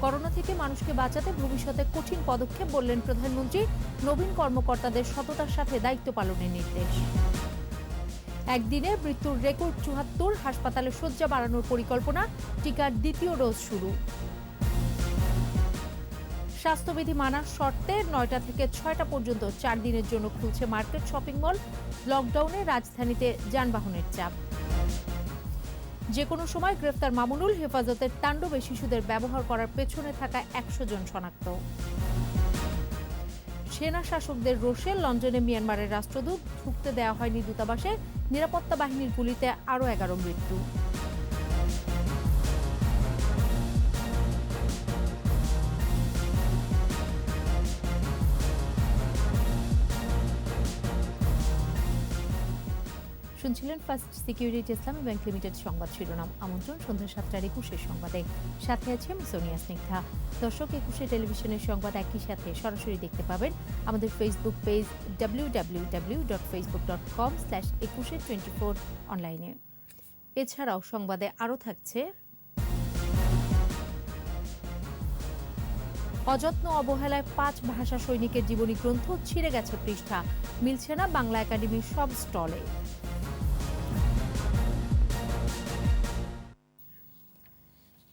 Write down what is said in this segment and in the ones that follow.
Corona থেকে মানুষকে বাঁচাতে ভবিষ্যতে কঠিন পদক্ষেপ বললেন প্রধানমন্ত্রী। নবীন কর্মকর্তাদের সততার সাথে দায়িত্ব পালনের নির্দেশ। একদিনে মৃত্যুর রেকর্ড ৭৪, হাসপাতালে শয্যা বাড়ানোর পরিকল্পনা, টিকার দ্বিতীয় ডোজ শুরু। স্বাস্থ্যবিধি মানার শর্তে ৯টা থেকে ৬টা পর্যন্ত ৪ দিনের জন্য খুলছে মার্কেট, শপিং মল। লকডাউনে রাজধানীতে যানবাহনের চাপ। যে কোনো সময় গ্রেফতার মামুনুল, হেফাজতের তাণ্ডবে শিশুদের ব্যবহার করার পেছনে থাকা ১০০ জন শনাক্ত। সেনা শাসকদের রোষে লন্ডনে মিয়ানমারের রাষ্ট্রদূত ঢুকতে দেওয়া হয়নি দূতাবাসে, নিরাপত্তা বাহিনীর গুলিতে আরও ১১ মৃত্যু। শুনছিলেন ফার্স্ট সিকিউরিটি ইসলামী ব্যাংক লিমিটেড সংবাদ শিরোনাম। আমন্ত্রণ সন্ধ্যা ৭টার ২১ সংবাদে। সাথে আছে আমি সোনিয়া স্নিগ্ধা। দর্শক, ২১ টেলিভিশনের সংবাদ একই সাথে সরাসরি দেখতে পাবেন আমাদের ফেসবুক পেজ www.facebook.com/2124 অনলাইনে। এছাড়াও সংবাদে আরও থাকছে: অযত্ন অবহেলায় ৫ ভাষা সৈনিকের জীবনী গ্রন্থ ছিঁড়ে গেছে পৃষ্ঠা, মিলছে না বাংলা একাডেমির সব স্টলে।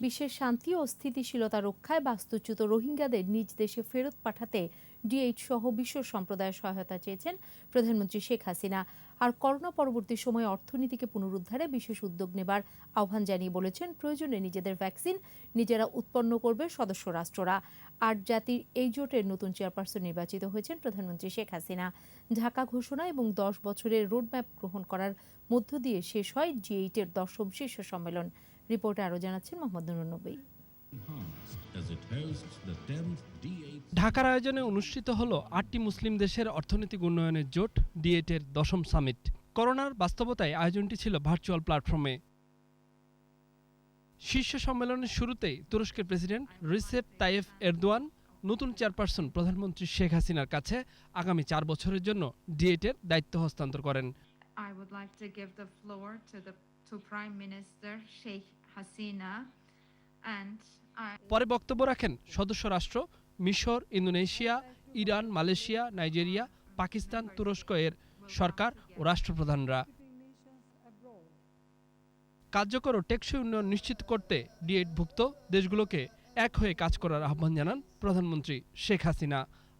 বিশ্বের শান্তি ও স্থিতিশীলতা রক্ষায় বাস্তুচ্যুত রোহিঙ্গাদের নিজ দেশে ফেরত পাঠাতে D8 সহ বিশ্ব সম্প্রদায়ের সহায়তা চেয়েছেন প্রধানমন্ত্রী শেখ হাসিনা। আর করোনা পরবর্তী সময়ে অর্থনীতিকে পুনরুদ্ধারে বিশেষ উদ্যোগ নেবার আহ্বান জানিয়ে বলেছেন, প্রয়োজনে নিজেদের ভ্যাকসিন নিজেরা উৎপন্ন করবে সদস্য রাষ্ট্ররা। ৮ জাতির এই জোটের নতুন চেয়ারপারসন নির্বাচিত হয়েছেন প্রধানমন্ত্রী শেখ হাসিনা। ঢাকা ঘোষণা এবং ১০ বছরের রোডম্যাপ গ্রহণ করার মধ্য দিয়ে শেষ হয় D8-এর ১০ম শীর্ষ সম্মেলন। রিপোর্টে আরও জানাচ্ছেন মোহাম্মদ নুরুন নবী। ঢাকার আয়োজনে অনুষ্ঠিত হলো ৮টি মুসলিম দেশের অর্থনৈতিক উন্নয়নের জোট D8-এর ১০ম সামিট। করোনার বাস্তবতায় আয়োজনটি ছিল ভার্চুয়াল প্ল্যাটফর্মে। শীর্ষ সম্মেলনের শুরুতেই তুরস্কের প্রেসিডেন্ট রিসেপ তাইয়েফ এরদোয়ান নতুন চেয়ারপারসন প্রধানমন্ত্রী শেখ হাসিনার কাছে আগামী ৪ বছরের জন্য D8-এর দায়িত্ব হস্তান্তর করেন। I would like to give the floor to Prime Minister Sheikh Hasina and পরে বক্তব্য রাখেন সদস্য রাষ্ট্র মিশর, Indonesia, Iran, Malaysia, Nigeria, Pakistan, তুরস্ক এর সরকার ও রাষ্ট্রপ্রধানরা। কার্যকর ও টেকসই উন্নয়ন নিশ্চিত করতে D8-ভুক্ত দেশগুলোকে এক হয়ে কাজ করার আহ্বান জানান প্রধানমন্ত্রী শেখ হাসিনা।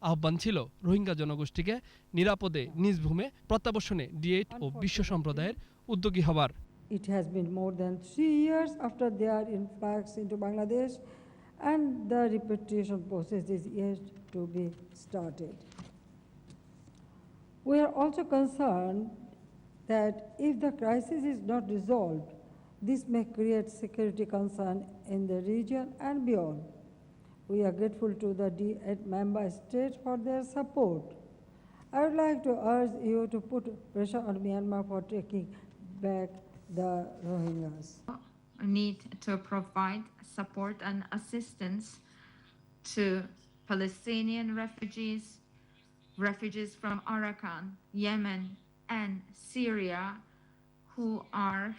আহ্বান ছিল রোহিঙ্গা জনগোষ্ঠীকে নিরাপদে নিজ ভূমে প্রত্যাবর্তনে D8 ও বিশ্ব সম্প্রদায়ের উদ্যোগী হবার। It has been more than 3 years after their influx into Bangladesh, and the repatriation process is yet to be started. We are also concerned that if the crisis is not resolved, this may create security concern in the region and beyond. We are grateful to the D8 member states for their support. I would like to urge you to put pressure on Myanmar for taking back the Rohingyas. need to provide support and assistance to Palestinian refugees from Arakan, Yemen, and Syria who are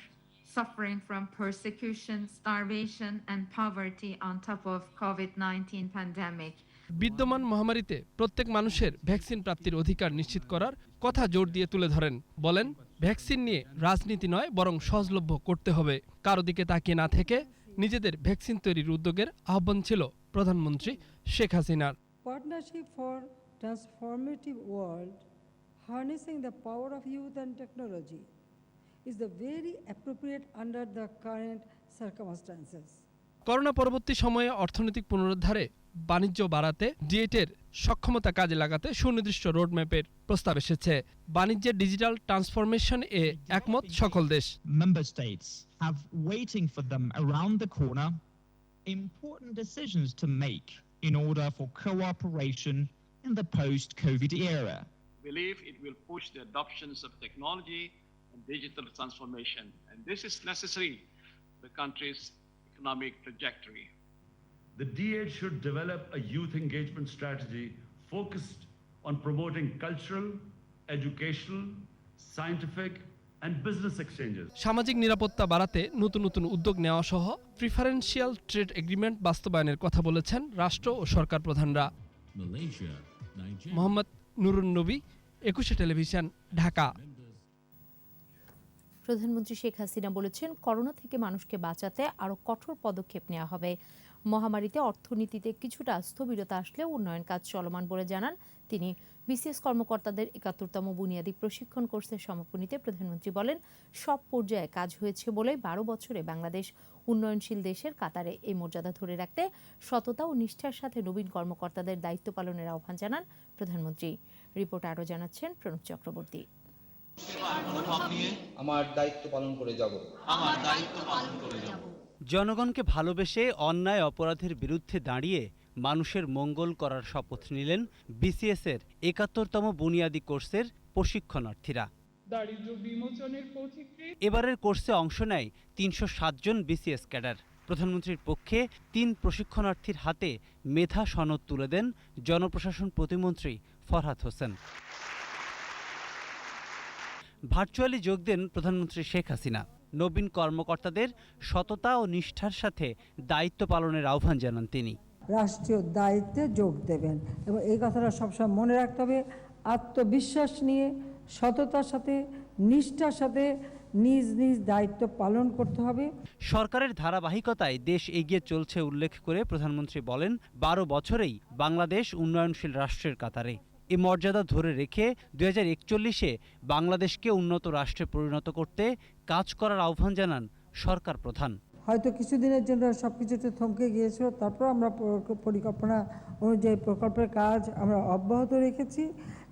suffering from persecution, starvation, and poverty on top of COVID-19 pandemic. বিদ্যমান মহামারীতে প্রত্যেক মানুষের vaccine প্রাপ্তির অধিকার নিশ্চিত করার কথা জোর দিয়ে তুলে ধরেন। বলেন, ভ্যাকসিন নিয়ে রাজনীতি নয়, বরং সহজলভ্য করতে হবে। কারো দিকে তাকিয়ে না থেকে নিজেদের ভ্যাকসিন তৈরির উদ্যোগের আহ্বান ছিল প্রধানমন্ত্রী শেখ হাসিনার। Partnership for Transformative World, harnessing the power of youth and technology, is the very appropriate under the current circumstances. Corona পরবর্তী সময়ে অর্থনৈতিক পুনরুদ্ধারে বাণিজ্য বাড়াতে D8-এর সক্ষমতা কাজে লাগাতে সুনির্দিষ্ট রোডম্যাপের প্রস্তাব এসেছে। বাণিজ্যের ডিজিটাল ট্রান্সফরমেশন এ একমত সকল দেশ। Member states have waiting for them around the corner important decisions to make in order for cooperation in the post-COVID era. We believe it will push the adoptions of technology and digital transformation, and this is necessary for the country's economic trajectory. The D8 should develop a youth engagement strategy focused on promoting cultural, educational, scientific, and business exchanges. সামাজিক নিরাপত্তা বাড়াতে নতুন নতুন উদ্যোগ নেওয়া সহ preferential trade agreement বাস্তবায়নের কথা বলেছেন রাষ্ট্র ও সরকার প্রধানরা। মোহাম্মদ নুরুন নবী, 21 টেলিভিশন, ঢাকা। প্রধানমন্ত্রী শেখ হাসিনা বলেছেন, করোনা থেকে মানুষকে বাঁচাতে আরও কঠোর পদক্ষেপ নেওয়া হবে। মহামারীতে অর্থনীতিতে কিছুটা স্থবিরতা আসলেও উন্নয়ন কাজ চলমান বলে জানান তিনি। বিসিএস কর্মকর্তাদের ৭১তম বুনিয়াদী প্রশিক্ষণ কোর্সের সমাপনীতে প্রধানমন্ত্রী বলেন, সব পর্যায়ে কাজ হয়েছে বলে ১২ বছরে বাংলাদেশ উন্নয়নশীল দেশের কাতারে এই মর্যাদা ধরে রাখতে সততা ও নিষ্ঠার সাথে নবীন কর্মকর্তাদের দায়িত্ব পালনের আহ্বান জানান প্রধানমন্ত্রী। রিপোর্ট আরও জানাচ্ছেন প্রণব চক্রবর্তী। আমার দায়িত্ব পালন করে যাব। জনগণকে ভালোবেসে অন্যায় অপরাধের বিরুদ্ধে দাঁড়িয়ে মানুষের মঙ্গল করার শপথ নিলেন বিসিএস-এর ৭১তম বুনিয়াদী কোর্সের প্রশিক্ষণার্থীরা। এবারের কোর্সে অংশ নেয় ৩০৭ জন বিসিএস ক্যাডার। প্রধানমন্ত্রীর পক্ষে ৩ প্রশিক্ষণার্থীর হাতে মেধা সনদ তুলে দেন জনপ্রশাসন প্রতিমন্ত্রী ফরহাদ হোসেন। ভার্চুয়ালি যোগ দেন প্রধানমন্ত্রী শেখ হাসিনা। নবীন কর্মকর্তাদের সততা ও নিষ্ঠার সাথে দায়িত্ব পালনের আহ্বান জানান তিনি। রাষ্ট্রীয় দায়িত্বে যোগ দেবেন এবং এই কথাটা সবসময় মনে রাখতে হবে। আত্মবিশ্বাস নিয়ে সততার সাথে নিষ্ঠার সাথে নিজ নিজ দায়িত্ব পালন করতে হবে। সরকারের ধারাবাহিকতায় দেশ এগিয়ে চলছে উল্লেখ করে প্রধানমন্ত্রী বলেন, ১২ বছরেই বাংলাদেশ উন্নয়নশীল রাষ্ট্রের কাতারে। এই মর্যাদা ধরে রেখে ২০৪১-এ বাংলাদেশকে উন্নত রাষ্ট্রে পরিণত করতে কাজ করার আহ্বান জানান সরকার প্রধান। হয়তো কিছুদিনের জন্য সবকিছুতে থমকে গিয়েছিল, তারপর আমরা পরিকল্পনা অনুযায়ী প্রকল্পের কাজ আমরা অব্যাহত রেখেছি।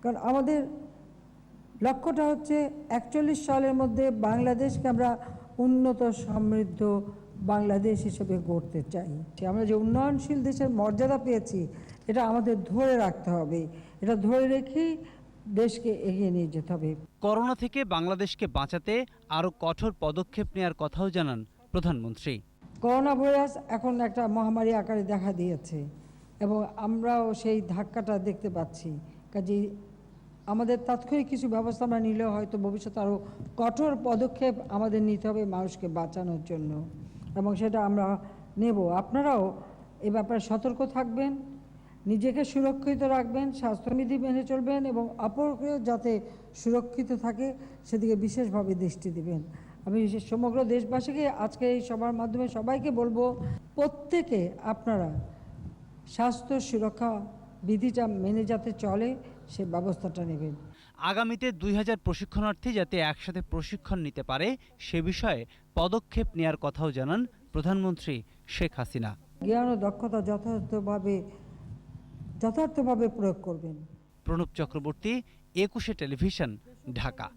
কারণ আমাদের লক্ষ্যটা হচ্ছে ৪১ সালের মধ্যে বাংলাদেশকে আমরা উন্নত সমৃদ্ধ বাংলাদেশ হিসেবে গড়তে চাই। আমরা যে উন্নয়নশীল দেশের মর্যাদা পেয়েছি, এটা আমাদের ধরে রাখতে হবে। এটা ধরে রেখেই দেশকে এগিয়ে নিয়ে যেতে হবে। করোনা থেকে বাংলাদেশকে বাঁচাতে আরও কঠোর পদক্ষেপ নেওয়ার কথাও জানান প্রধানমন্ত্রী। করোনা ভাইরাস এখন একটা মহামারী আকারে দেখা দিয়েছে এবং আমরাও সেই ধাক্কাটা দেখতে পাচ্ছি। কাজেই আমাদের তাৎক্ষণিক কিছু ব্যবস্থা আমরা নিলেও হয়তো ভবিষ্যতে আরও কঠোর পদক্ষেপ আমাদের নিতে হবে মানুষকে বাঁচানোর জন্য, এবং সেটা আমরা নেব। আপনারাও এ ব্যাপারে সতর্ক থাকবেন, নিজেকে সুরক্ষিত রাখবেন, স্বাস্থ্যবিধি মেনে চলবেন এবং অপরকেও যাতে সুরক্ষিত থাকে সেদিকে বিশেষভাবে দৃষ্টি দিবেন। আমি সমগ্র দেশবাসীকে আজকে এই সভার মাধ্যমে সবাইকে বলবো, প্রত্যেকে আপনারা স্বাস্থ্য সুরক্ষা বিধিটা মেনে যাতে চলে সে ব্যবস্থাটা নেবেন। আগামীতে ২০০০ প্রশিক্ষণার্থী যাতে একসাথে প্রশিক্ষণ নিতে পারে সে বিষয়ে পদক্ষেপ নেওয়ার কথাও জানান প্রধানমন্ত্রী শেখ হাসিনা। জ্ঞান ও দক্ষতা যথার্থভাবে প্রয়োগ করবেন। প্রণব চক্রবর্তী, ২১ টেলিভিশন, ঢাকা।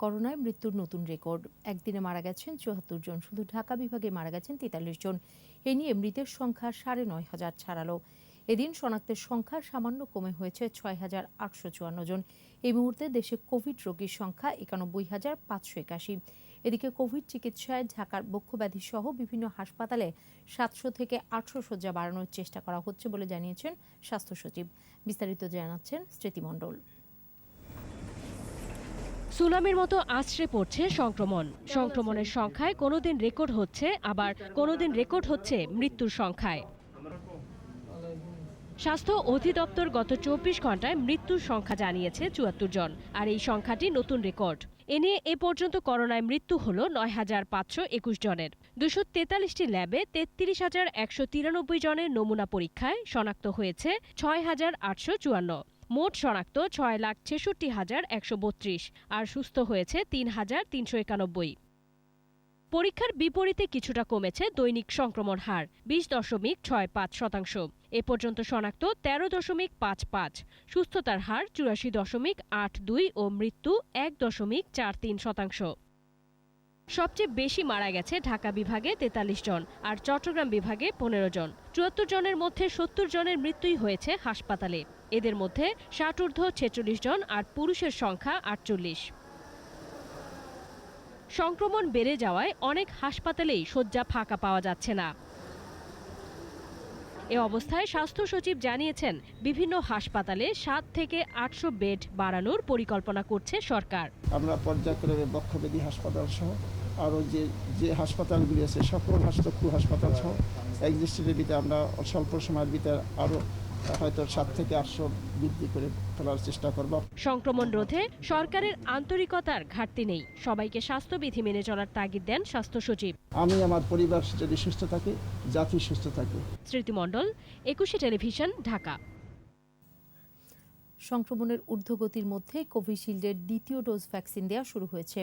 করোনায় মৃত্যুর নতুন রেকর্ড। একদিনে মারা গেছেন ৭৪ জন। শুধু ঢাকা বিভাগে মারা গেছেন ৪৩ জন। এ নিয়ে মৃতের সংখ্যা ৯,৫০০ ছাড়ালো। এদিন শনাক্তের সংখ্যা সামান্য কমে হয়েছে ৬,৮৫৪ জন। এই মুহূর্তে দেশে কোভিড রোগীর সংখ্যা ৯১,৫৮১। এদিকে কোভিড চিকিৎসায় ঢাকার বক্ষব্যাধি সহ বিভিন্ন হাসপাতালে ৭০০ থেকে ৮০০ শয্যা বাড়ানোর চেষ্টা করা হচ্ছে বলে জানিয়েছেন স্বাস্থ্য সচিব। বিস্তারিত জানাচ্ছেন স্মৃতি মণ্ডল। সুনামির মতো আছড়ে পড়ছে সংক্রমণের সংখ্যায় কোনোদিন রেকর্ড হচ্ছে, আবার কোনোদিন রেকর্ড হচ্ছে মৃত্যুর সংখ্যায়। স্বাস্থ্য অধিদপ্তর গত ২৪ ঘন্টায় মৃত্যুর সংখ্যা জানিয়েছে ৭৪ জন, আর এই সংখ্যাটি নতুন রেকর্ড। এ নিয়ে এ পর্যন্ত করোনায় মৃত্যু হল ৯,৫২১ জনের। ২৪৩টি ল্যাবে ৩৩,১৯৩ জনের নমুনা পরীক্ষায় শনাক্ত হয়েছে ৬,৮৫৪। মোট শনাক্ত ৬,৬৬,১৩২ আর সুস্থ হয়েছে ৩,৩৯১। পরীক্ষার বিপরীতে কিছুটা কমেছে দৈনিক সংক্রমণ হার ২০.৬৫%। এ পর্যন্ত শনাক্ত ১৩.৫৫, সুস্থতার হার ৮৪.৮২ ও মৃত্যু ১.৪৩%। সবচেয়ে বেশি মারা গেছে ঢাকা বিভাগে ৪৩ জন আর চট্টগ্রাম বিভাগে ১৫ জন। ৭৪ জনের মধ্যে ৭০ জনের মৃত্যুই হয়েছে হাসপাতালে। এদের মধ্যে ৬০ ঊর্ধ্ব ৪৬ জন আর পুরুষের সংখ্যা ৪৮। সংক্রমণ বেড়ে যাওয়ায় অনেক হাসপাতালেই শয্যা ফাঁকা পাওয়া যাচ্ছে না। এ অবস্থায় স্বাস্থ্য সচিব জানিয়েছেন, বিভিন্ন হাসপাতালে 7 থেকে 800 বেড বাড়ানোর পরিকল্পনা করছে সরকার। আমরা পর্যায়ক্রমে বক্ষব্যাধি হাসপাতাল সহ আরও যে হাসপাতালগুলি আছে সকল চক্ষু হাসপাতাল সহ এক্সিস্টের ভিতরে আমরা স্বল্প সময়ের ভিতরে আরও হয়তো 7 থেকে 800 বৃদ্ধি করে তোলার চেষ্টা করব। সংক্রমণ রোধে সরকারের আন্তরিকতার ঘাটতি নেই, সবাইকে স্বাস্থ্যবিধি মেনে চলার তাগিদ দেন স্বাস্থ্য সচিব। আমি আমার পরিবার যদি সুস্থ থাকে, জাতি সুস্থ থাকে। স্মৃতি মণ্ডল, 21 টেলিভিশন, ঢাকা। সংক্রমণের ঊর্ধ্বগতির মধ্যে কোভিশিল্ডের দ্বিতীয় ডোজ ভ্যাকসিন দেওয়া শুরু হয়েছে।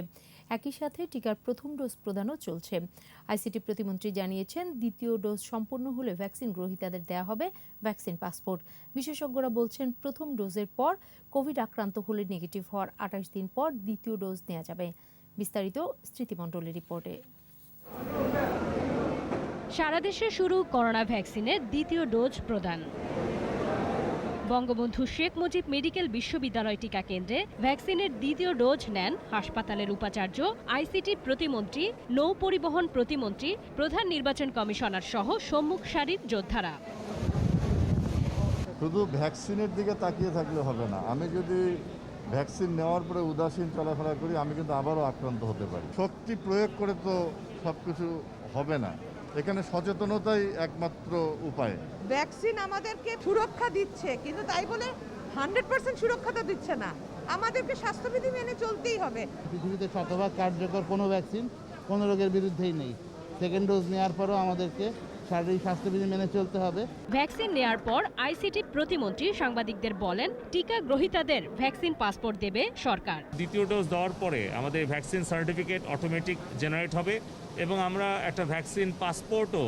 একই সাথে টিকার প্রথম ডোজ প্রদানও চলছে। আইসিটি প্রতিমন্ত্রী জানিয়েছেন, দ্বিতীয় ডোজ সম্পূর্ণ হলে ভ্যাকসিন গ্রহীতাদের দেওয়া হবে ভ্যাকসিন পাসপোর্ট। বিশেষজ্ঞরা বলছেন, প্রথম ডোজের পর কোভিড আক্রান্ত হলে নেগেটিভ হওয়ার 28 দিন পর দ্বিতীয় ডোজ নেওয়া যাবে। বিস্তারিত স্মৃতি মণ্ডলের রিপোর্টে। সারা দেশে শুরু করোনা ভ্যাকসিনের দ্বিতীয় ডোজ প্রদান। বঙ্গবন্ধু শেখ মুজিব মেডিকেল বিশ্ববিদ্যালয় টিকা কেন্দ্রে ভ্যাকসিনের দ্বিতীয় ডোজ নেন হাসপাতালের উপাচার্য, আইসিটি প্রতিমন্ত্রী, নৌ পরিবহন প্রতিমন্ত্রী, প্রধান নির্বাচন কমিশনার সহ সম্মুখ সারির যোদ্ধারা। শুধু ভ্যাকসিনের দিকে তাকিয়ে থাকলে হবে না। আমি যদি ভ্যাকসিন নেওয়ার পরে উদাসীন চলাফেরা করি, আমি কিন্তু আবারও আক্রান্ত হতে পারি। শক্তি প্রয়োগ করে তো সব কিছু হবে না, এখানে সচেতনতাই একমাত্র উপায়। ভ্যাকসিন আমাদেরকে সুরক্ষা দিচ্ছে, কিন্তু তাই বলে 100% সুরক্ষা তো দিচ্ছে না। আমাদেরকে স্বাস্থ্যবিধি মেনে চলতেই হবে। পৃথিবীতে শতভাগ কার্যকর কোনো ভ্যাকসিন কোনো রোগের বিরুদ্ধেই নেই। সেকেন্ড ডোজ নেওয়ার পরও আমাদেরকে শারীরিক স্বাস্থ্যবিধি মেনে চলতে হবে। ভ্যাকসিন নেয়ার পর আইসিটি প্রতিমন্ত্রী সাংবাদিকদের বলেন, টিকা গ্রহীতাদের ভ্যাকসিন পাসপোর্ট দেবে সরকার। দ্বিতীয় ডোজ দেওয়ার পরে আমাদের ভ্যাকসিন সার্টিফিকেট অটোমেটিক জেনারেট হবে এবং আমরা একটা ভ্যাকসিন পাসপোর্টও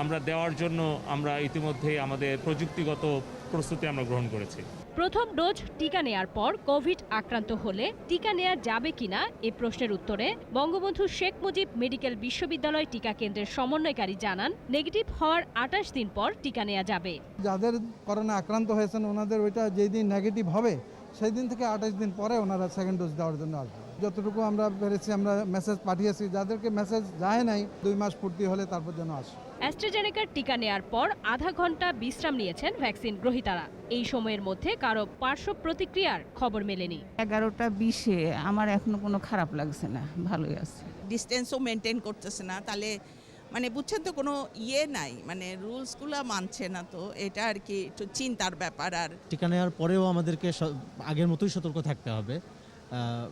আমরা দেওয়ার জন্য আমরা ইতিমধ্যে আমাদের প্রযুক্তিগত প্রস্তুতি আমরা গ্রহণ করেছি। প্রথম ডোজ টিকা নেয়ার পর কোভিড আক্রান্ত হলে টিকা নেওয়া যাবে কিনা এ প্রশ্নের উত্তরে বঙ্গবন্ধু শেখ মুজিব মেডিকেল বিশ্ববিদ্যালয় টিকা কেন্দ্রের সমন্বয়কারী জানান, নেগেটিভ হওয়ার 28 দিন পর টিকা নেওয়া যাবে। যাদের করোনা আক্রান্ত হয়েছেন ওনাদের ওইটা যেই দিন নেগেটিভ হবে সেই দিন থেকে 28 দিন পরে ওনারা সেকেন্ড ডোজ দেওয়ার জন্য আসবে। যতটুকু আমরা পেরেছি আমরা মেসেজ পাঠিয়েছি, যাদেরকে মেসেজ যায় নাই 2 মাস পূর্তি হলে তারপর যেন আসে। অ্যাস্ট্রাজেনেকার টিকা নেয়ার পর আধা ঘন্টা বিশ্রাম নিয়েছেন ভ্যাকসিন গ্রহীতারা। এই সময়ের মধ্যে কারো পার্শ্ব প্রতিক্রিয়ার খবর মেলেনি। 11টা 20-এ আমার এখনো কোনো খারাপ লাগছে না, ভালোই আছে। ডিস্টেন্সও মেনটেন করতেছে না, তাহলে মানে বুঝছেন তো কোনো নাই, মানে রুলসগুলো মানছে না, তো এটা আর কি একটু চিন্তার ব্যাপার। আর টিকা নেওয়ার পরেও আমাদেরকে আগের মতোই সতর্ক থাকতে হবে,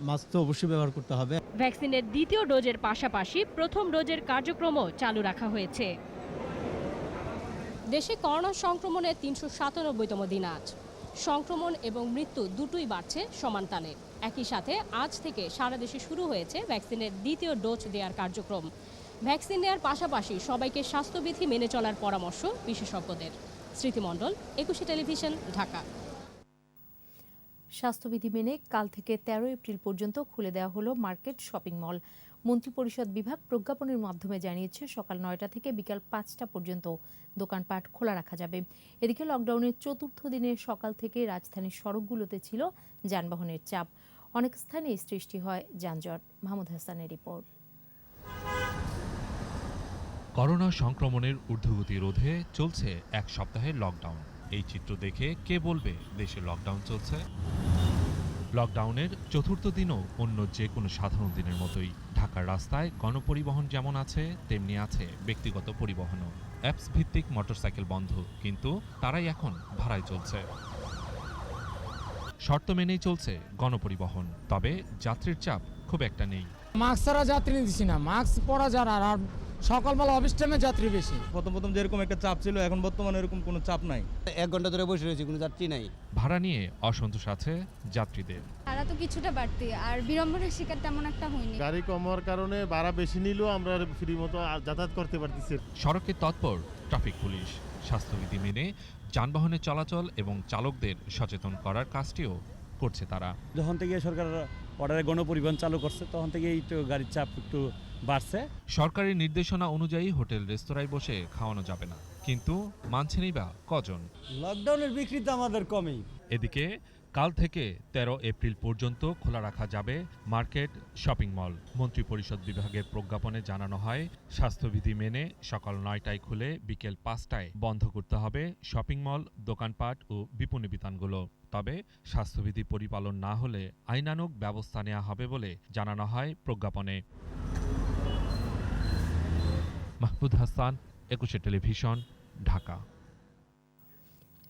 মাস্ক তো অবশ্যই ব্যবহার করতে হবে। ভ্যাকসিনের দ্বিতীয় ডোজের পাশাপাশি প্রথম ডোজের কার্যক্রমও চালু রাখা হয়েছে। দেশে করোনা সংক্রমণের 397তম দিন আজ। সংক্রমণ এবং মৃত্যু দুটোই বাড়ছে সমান তালে। একই সাথে আজ থেকে সারা দেশে শুরু হয়েছে ভ্যাকসিনের দ্বিতীয় ডোজ দেওয়ার কার্যক্রম। ভ্যাকসিন নেওয়ার পাশাপাশি সবাইকে স্বাস্থ্যবিধি মেনে চলার পরামর্শ বিশেষজ্ঞদের। স্মৃতি মণ্ডল, 21 টেলিভিশন, ঢাকা। স্বাস্থ্যবিধি মেনে কাল থেকে 13 এপ্রিল পর্যন্ত খুলে দেওয়া হলো মার্কেট শপিং মল। মন্ত্রিপরিষদ বিভাগ প্রজ্ঞাপনের মাধ্যমে জানিয়েছে, সকাল 9টা থেকে বিকাল 5টা পর্যন্ত দোকানপাট খোলা রাখা যাবে। এদিকে লকডাউনের চতুর্থ দিনে সকাল থেকে রাজধানীর সড়কগুলোতে ছিল যানবাহনের চাপ। অনেক স্থানে সৃষ্টি হয় যানজট। মাহমুদ হাসানের রিপোর্ট। করোনা সংক্রমণের ঊর্ধ্বগতি রোধে চলছে এক সপ্তাহের লকডাউন। এই চিত্র দেখে কে বলবে দেশে লকডাউন চলছে? লকডাউনের চতুর্থ দিনও অন্য যে কোনো সাধারণ দিনের মতোই ঢাকার রাস্তায় গণপরিবহন যেমন আছে তেমনি আছে ব্যক্তিগত পরিবহনও। অ্যাপস ভিত্তিক মোটরসাইকেল বন্ধ, কিন্তু তারাই এখন ভাড়ায় চলছে। শর্ত মেনেই চলছে গণপরিবহন, তবে যাত্রীর চাপ খুব একটা নেই। মাস্ক ছাড়া যাত্রী নিচ্ছি না, মাস্ক পরা যারা, আর সকালবেলা অফিস টাইমে যাত্রী বেশি। প্রথম যেরকম একটা চাপ ছিল, এখন বর্তমানে এরকম কোনো চাপ নাই। 1 ঘন্টা ধরে বসে রয়েছে, কোনো যাত্রী নাই। ভাড়া নিয়ে অসন্তোষ আছে যাত্রীদের। ভাড়া তো কিছুটা বাড়তি, আর বিড়ম্বনার শিকার তেমন একটা হয়নি। গাড়ি কমার কারণে ভাড়া বেশি নিলেও আমরা ফ্রি মতো যাতায়াত করতে পারতেছি। সড়কে তৎপর ট্রাফিক পুলিশ। স্বাস্থ্যবিধি মেনে যানবাহনের চলাচল এবং চালকদের সচেতন করার কাজটিও করছে তারা। যখন থেকে সরকার অর্ডারে গণপরিবহন চালু করছে, তখন থেকে এই তো গাড়ির চাপ একটু বাড়ছে। সরকারি নির্দেশনা অনুযায়ী হোটেল রেস্তোরাঁয় বসে খাওয়ানো যাবে না, কিন্তু মানছেনই বা কজন? লকডাউনের বিক্রি তো আমাদের কমই। এদিকে কাল থেকে 13 এপ্রিল পর্যন্ত খোলা রাখা যাবে মার্কেট, শপিং মল। মন্ত্রিপরিষদ বিভাগের প্রজ্ঞাপনে জানানো হয়, স্বাস্থ্যবিধি মেনে সকাল 9টায় খুলে বিকেল 5টায় বন্ধ করতে হবে শপিং মল, দোকানপাট ও বিপণী বিতানগুলো। তবে স্বাস্থ্যবিধি পরিপালন না হলে আইনানুগ ব্যবস্থা নেওয়া হবে বলে জানানো হয় প্রজ্ঞাপনে। মাহমুদ হাসান, 21 টেলিভিশন, ঢাকা।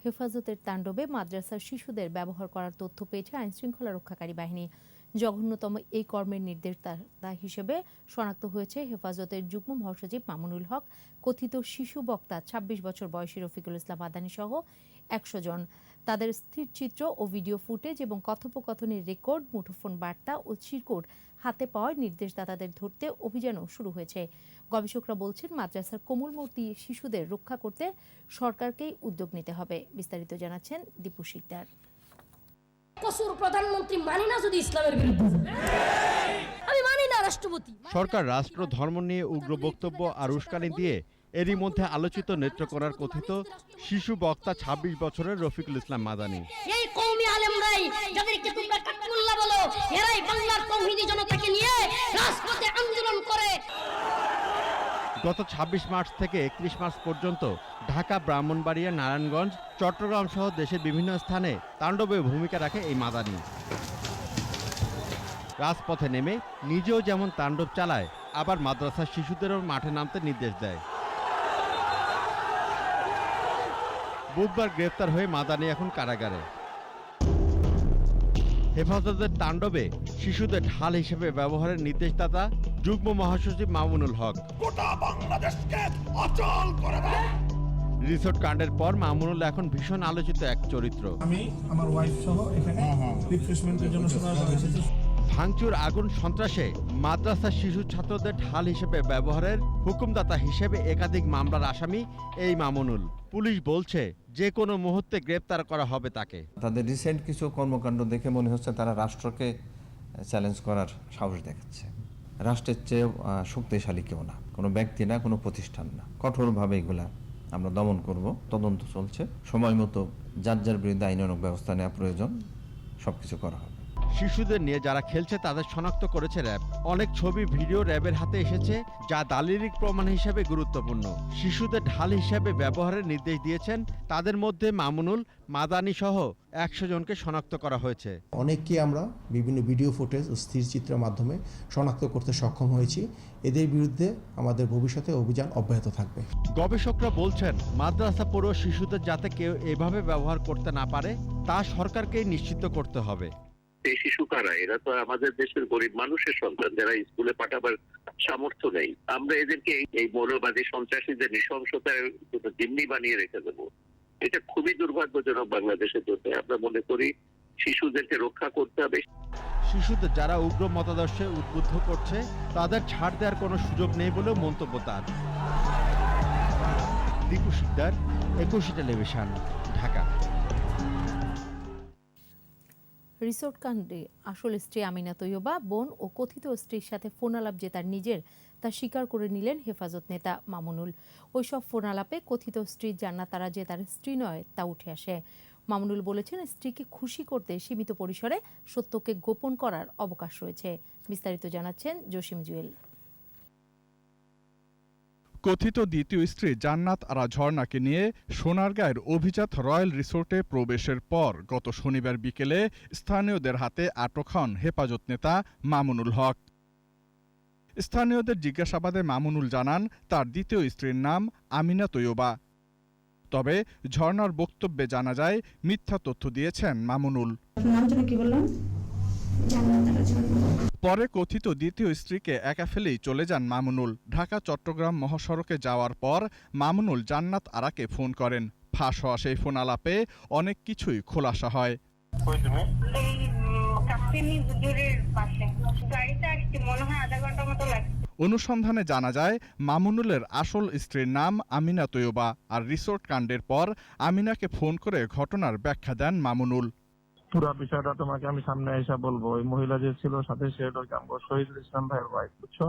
হেফাজতের তাণ্ডবে মাদ্রাসার শিশুদের ব্যবহার করার তথ্য পেয়েছে আইনশৃঙ্খলা রক্ষাকারী বাহিনী। জঘন্যতম এই কর্মের নির্দেশদাতা হিসেবে শনাক্ত হয়েছে হেফাজতের যুগ্ম মহাসচিব মামুনুল হক, কথিত শিশু বক্তা 26 বছর বয়সী রফিকুল ইসলাম মাদানী সহ 100 জন। তাদের স্থিরচিত্র ও ভিডিও ফুটেজ এবং কথোপকথনের রেকর্ড, মুঠোফোন বার্তা ও চিরকুট হাতে পাওয়ার নির্দেশদাতাদের ধরতে অভিযানও শুরু হয়েছে। গবেষকরা বলছেন, মাদ্রাসার কোমলমতি শিশুদের রক্ষা করতে সরকারকেই উদ্যোগ নিতে হবে। বিস্তারিত জানাচ্ছেন দীপু শিকদার। কসুর প্রধানমন্ত্রী মানি না যদি ইসলামের বিরুদ্ধে, আমি মানি না রাষ্ট্রপতি। সরকার রাষ্ট্র ধর্ম নিয়ে উগ্র বক্তব্য আর উস্কানি দিয়ে এরই মধ্যে আলোচিত নেত্রকোনার কথিত শিশু বক্তা 26 বছরের রফিকুল ইসলাম মাদানী। এই কওমি আলেমরাই যাদেরকে তোমরা কাঠমুল্লা বলো, এরাই বাংলার তৌহিদি জনতাকে নিয়ে রাজপথে আন্দোলন করে। গত 26 মার্চ থেকে 31 মার্চ পর্যন্ত ঢাকা, ব্রাহ্মণবাড়িয়া, নারায়ণগঞ্জ, চট্টগ্রাম সহ দেশের বিভিন্ন স্থানে তাণ্ডবে ভূমিকা রাখে এই মাদানী। রাজপথে নেমে নিজেও যেমন তাণ্ডব চালায়, আবার মাদ্রাসার শিশুদেরও মাঠে নামতে নির্দেশ দেয়। বুধবার গ্রেফতার হয়ে মাদানী এখন কারাগারে। হেফাজতের তাণ্ডবে শিশুদের ঢাল হিসেবে ব্যবহারের নির্দেশদাতা যুগ্ম মহাসচিব মামুনুল হক। রিসোর্ট কাণ্ডের পর মামুনুল এখন ভীষণ আলোচিত এক চরিত্র। আমি আমার ওয়াইফ সহ এখানে রিফ্রেশমেন্টের জন্য এসেছি। ভাঙচুর, আগুন, সন্ত্রাসে মাদ্রাসার শিশু ছাত্রদের ঢাল হিসেবে ব্যবহারের হুকুমদাতা হিসেবে একাধিক মামলার আসামি এই মামুনুল। পুলিশ বলছে যে কোনো মুহূর্তে গ্রেপ্তার করা হবে তাকে। তাদের রিসেন্ট কিছু কর্মকাণ্ড দেখে মনে হচ্ছে তারা রাষ্ট্রকে চ্যালেঞ্জ করার সাহস দেখাচ্ছে। রাষ্ট্রের চেয়ে শক্তিশালী কেউ না, কোনো ব্যক্তি না, কোনো প্রতিষ্ঠান না। কঠোরভাবে এগুলা আমরা দমন করব। তদন্ত চলছে, সময় মতো যার যার বিরুদ্ধে আইনানুগ ব্যবস্থা নেওয়া প্রয়োজন সবকিছু করা হবে। শিশুদের নিয়ে যারা খেলছে তাদের শনাক্ত করেছে র্যাব। অনেক ছবি, ভিডিও র্যাবের হাতে এসেছে, যা দালিলিক প্রমাণ হিসেবে গুরুত্বপূর্ণ। শিশুদের ঢাল হিসেবে ব্যবহারের নির্দেশ দিয়েছেন তাদের মধ্যে মামুনুল, মাদানী সহ 100 জনকে শনাক্ত করা হয়েছে। অনেককে আমরা বিভিন্ন ভিডিও ফুটেজ ও স্থিরচিত্রের মাধ্যমে শনাক্ত করতে সক্ষম হয়েছি। এদের বিরুদ্ধে আমাদের ভবিষ্যতে অভিযান অব্যাহত থাকবে। গবেষকরা বলছেন, মাদ্রাসা পড়ুয়া শিশুদের যাতে কেউ এভাবে ব্যবহার করতে না পারে তা সরকারকেই নিশ্চিত করতে হবে। এই শিশু কারা? এরা তো আমাদের দেশের গরিব মানুষের সন্তান, যারা স্কুলে পাঠাবার সামর্থ্য নেই। আমরা এদেরকে এই মৌলবাদী সন্ত্রাসীদের নৃশংসতার জিম্মি বানিয়ে রেখে দেবো। এটা খুবই দুর্ভাগ্যজনক বাংলাদেশের জন্য। আমরা মনে করি শিশুদেরকে রক্ষা করতে হবে। শিশুদের যারা উগ্র মতাদর্শে উদ্বুদ্ধ করছে তাদের ছাড় দেওয়ার কোনো সুযোগ নেই বলেও মন্তব্য তার। দীপু শিকদার, 21 টেলিভিশন, ঢাকা। রিসোর্ট কাণ্ডে আসল স্ত্রী আমিনা তৈয়বা, বোন ও কথিত স্ত্রীর সাথে ফোনালাপ যে তার নিজের, তা স্বীকার করে নিলেন হেফাজত নেতা মামুনুল। ওইসব ফোনালাপে কথিত স্ত্রী জান্নাত আরা যে তার স্ত্রী নয় তা উঠে আসে। মামুনুল বলেছেন, স্ত্রীকে খুশি করতে সীমিত পরিসরে সত্যকে গোপন করার অবকাশ রয়েছে। বিস্তারিত জানাচ্ছেন জসিম জুয়েল। কথিত দ্বিতীয় স্ত্রী জান্নাত আরা ঝর্ণাকে নিয়ে সোনারগাঁয়ের অভিজাত রয়্যাল রিসোর্টে প্রবেশের পর গত শনিবার বিকেলে স্থানীয়দের হাতে আটক হন হেফাজত নেতা মামুনুল হক। স্থানীয়দের জিজ্ঞাসাবাদে মামুনুল জানান তার দ্বিতীয় স্ত্রীর নাম আমিনা তৈয়বা। তবে ঝর্ণার বক্তব্যে জানা যায় মিথ্যা তথ্য দিয়েছেন মামুনুল। পরে কথিত দ্বিতীয় স্ত্রীকে একা ফেলেই চলে যান মামুনুল। ঢাকা চট্টগ্রাম মহাসড়কে যাওয়ার পর মামুনুল জান্নাত আরাকে ফোন করেন। ফাঁস হওয়া সেই ফোন আলাপে অনেক কিছুই খোলাসা হয়। অনুসন্ধানে জানা যায় মামুনুলের আসল স্ত্রীর নাম আমিনা তৈয়বা, আর রিসোর্ট কাণ্ডের পর আমিনাকে ফোন করে ঘটনার ব্যাখ্যা দেন মামুনুল। পুরো বিষয়টা তোমাকে আমি সামনে এসে বলবো। ওই মহিলা যে ছিল সাথে সে শহীদুল ইসলাম ভাইয়ের ওয়াইফ, বুঝছো?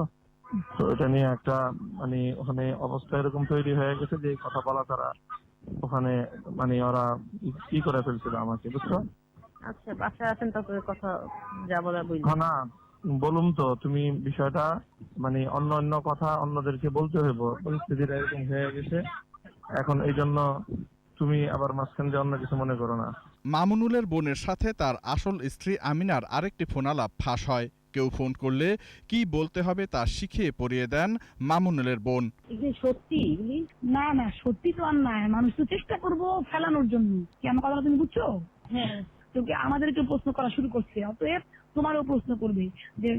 তো এটা নিয়ে একটা ওখানে অবস্থা এরকম তৈরি হয়ে গেছে যে কথা বলা তারা ওখানে ওরা কি করে ফেলছিল আমাকে, বুঝছো? আচ্ছা বাসায় আছেন তারপরে কথা যা বলার বলি। না বলুন তো, তুমি বিষয়টা মানে অন্য কথা অন্যদেরকে বলতে হইব, পরিস্থিতিটা এরকম হয়ে গেছে এখন, এই জন্য তুমি আবার মাঝখান দিয়ে অন্য কিছু মনে করো না। মামুনুলের বোনের সাথে তার আসল স্ত্রী আমিনার আরেকটি ফোনালাপ ফাঁস হয়। কেউ ফোন করলে কি বলতে হবে তা শিখিয়ে পড়িয়ে দেন মামুনুলের বোন। সত্যি না না সত্যি তো আর না, মানুষ তো চেষ্টা করবো ফেলানোর জন্য। কি আমার কথা তুমি বুঝছো? হ্যাঁ, তোকে আমাদেরকে প্রশ্ন করা শুরু করছে, অতএব তোমারও প্রশ্ন করবে